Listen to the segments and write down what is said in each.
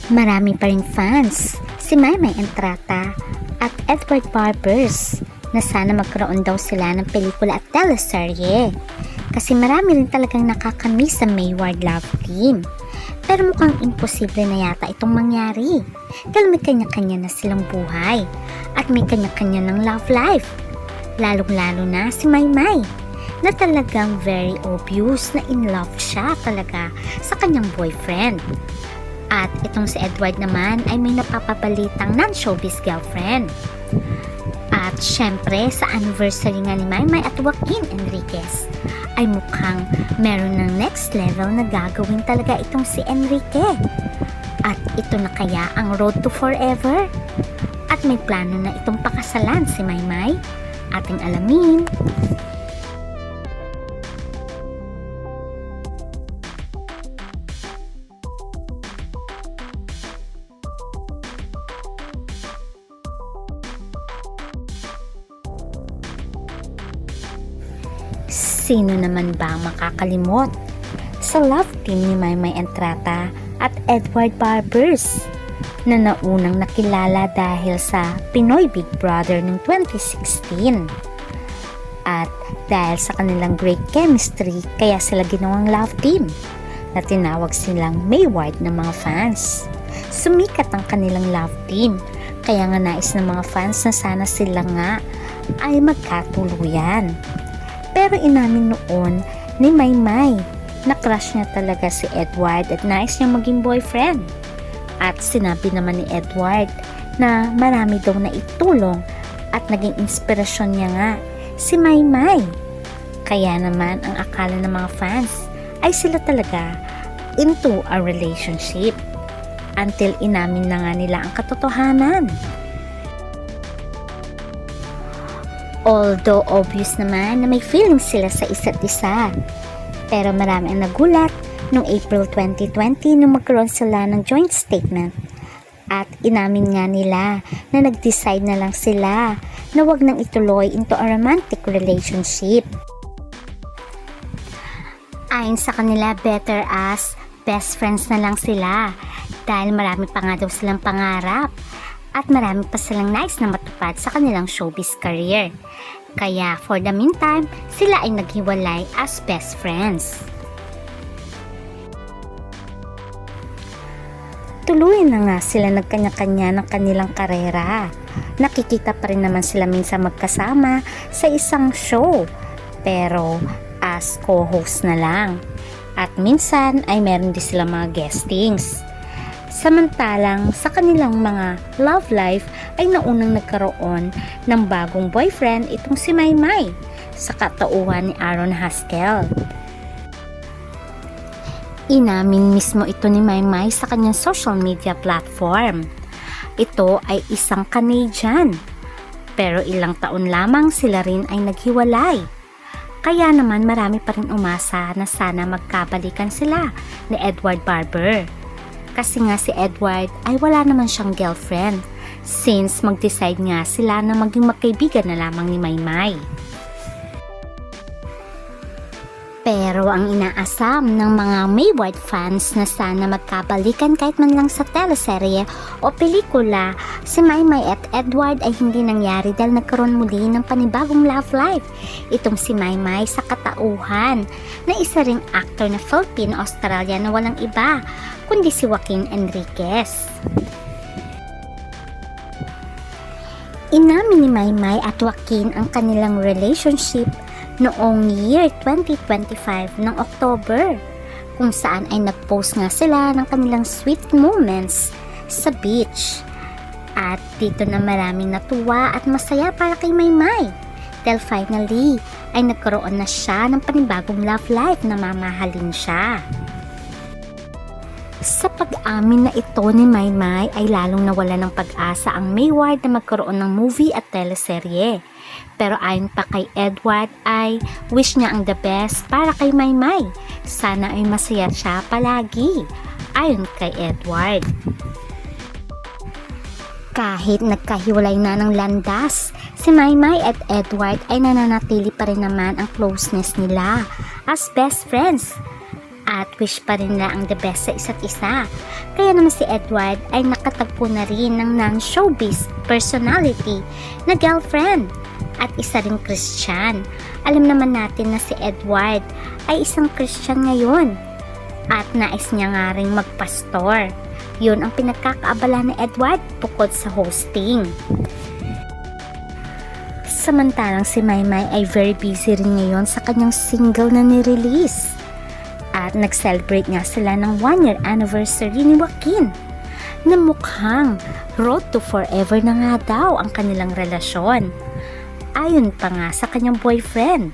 Marami pa ring fans si Maymay Entrata at Edward Barbers na sana magkaroon daw sila ng pelikula at teleserye kasi marami rin talagang nakakamiss sa Mayward love team. Pero mukhang imposible na yata itong mangyari dahil may kanya-kanya na silang buhay at may kanya-kanya ng love life. Lalong-lalo na si Maymay na talagang very obvious na in love siya talaga sa kanyang boyfriend. At itong si Edward naman ay may napapabalitang non-showbiz girlfriend. At syempre sa anniversary nga ni Maymay at Joaquin Enriquez ay mukhang meron ng next level na gagawin talaga itong si Enrique. At ito na kaya ang road to forever? At may plano na itong pakasalan si Maymay? Ating alamin. Sino naman ba makakalimot sa love team ni Maymay Entrata at Edward Barbers na naunang nakilala dahil sa Pinoy Big Brother noong 2016 at dahil sa kanilang great chemistry kaya sila ginawang love team na tinawag silang Mayward ng mga fans. Sumikat ang kanilang love team kaya nga nais ng mga fans na sana sila nga ay magkatuluyan. Pero inamin noon ni Maymay na crush niya talaga si Edward at nais niya maging boyfriend. At sinabi naman ni Edward na marami daw na itulong at naging inspirasyon niya nga si Maymay. Kaya naman ang akala ng mga fans ay sila talaga into a relationship until inamin na nga nila ang katotohanan. Although obvious naman na may feelings sila sa isa't isa. Pero marami ang nagulat noong April 2020 nung magkaroon sila ng joint statement. At inamin nga nila na nag-decide na lang sila na wag nang ituloy into a romantic relationship. Ayon sa kanila, better as best friends na lang sila dahil marami pa nga daw silang pangarap at marami pa silang nais na matupad sa kanilang showbiz career. Kaya for the meantime, sila ay naghiwalay as best friends. Tuloy na nga sila nagkanya-kanya ng kanilang karera. Nakikita pa rin naman sila minsan magkasama sa isang show, pero as co-host na lang. At minsan ay meron din sila mga guestings. Samantalang sa kanilang mga love life ay naunang nagkaroon ng bagong boyfriend itong si Maymay sa katauhan ni Aaron Haskell. Inamin mismo ito ni Maymay sa kanyang social media platform. Ito ay isang Canadian, pero ilang taon lamang sila rin ay naghiwalay. Kaya naman marami pa rin umasa na sana magkabalikan sila ni Edward Barber. Kasi nga si Edward ay wala naman siyang girlfriend since mag-decide nga sila na maging magkaibigan na lamang ni Maymay. Pero ang inaasam ng mga Mayward fans na sana magkabalikan kahit man lang sa teleserye o pelikula, si Maymay at Edward ay hindi nangyari dahil nagkaroon muli ng panibagong love life. Itong si Maymay sa katauhan na isa ring actor na Filipino-Australian na walang iba kundi si Joaquin Enriquez. Inamin ni Maymay at Joaquin ang kanilang relationship noong year 2025 ng October, kung saan ay nag-post nga sila ng kanilang sweet moments sa beach. At dito na maraming natuwa at masaya para kay Maymay dahil finally ay nagkaroon na siya ng panibagong love life na mamahalin siya. Sa pag-amin na ito ni Maymay ay lalong nawala ng pag-asa ang Mayward na magkaroon ng movie at teleserye. Pero ayon pa kay Edward ay wish niya ang the best para kay Maymay. Sana ay masaya siya palagi. Ayon kay Edward. Kahit nagkahiwalay na ng landas, si Maymay at Edward ay nananatili pa rin naman ang closeness nila as best friends. at wish pa rin nila ang the best sa isa't isa. Kaya naman si Edward ay nakatagpo na rin ng non-showbiz personality na girlfriend at isa ring Christian. Alam naman natin na si Edward ay isang Christian ngayon at nais niya nga ring magpastor. Yun ang pinagkakaabala ni Edward bukod sa hosting. Samantalang si Maymay ay very busy rin ngayon sa kanyang single na nirelease. At nag-celebrate nga sila ng 1-year anniversary ni Joaquin na mukhang road to forever na nga daw ang kanilang relasyon. Ayon pa nga sa kanyang boyfriend.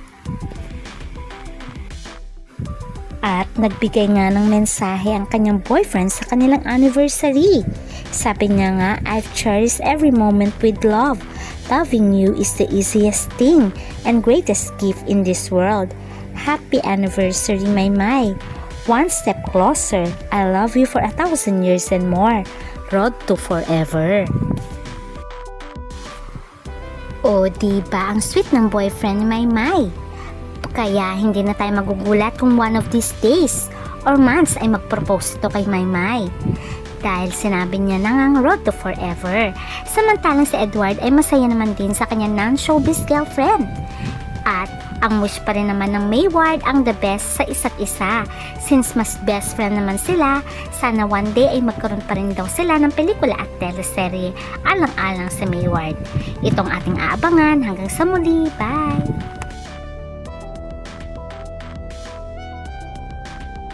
At nagbigay nga ng mensahe ang kanyang boyfriend sa kanilang anniversary. Sabi niya nga, I've cherished every moment with love. Loving you is the easiest thing and greatest gift in this world. Happy anniversary, Maymay. One step closer. I love you for 1,000 years and more. Road to forever. O, diba ang sweet ng boyfriend ni Maymay? Kaya hindi na tayo magugulat kung one of these days or months ay mag-propose ito kay Maymay. Dahil sinabi niya na ngang road to forever. Samantalang si Edward ay masaya naman din sa kanyang non-showbiz girlfriend. At ang wish pa rin naman ng Mayward ang the best sa isa't isa. Since mas best friend naman sila, sana one day ay magkaroon pa rin daw sila ng pelikula at teleserye alang-alang sa Mayward. Itong ating aabangan hanggang sa muli. Bye!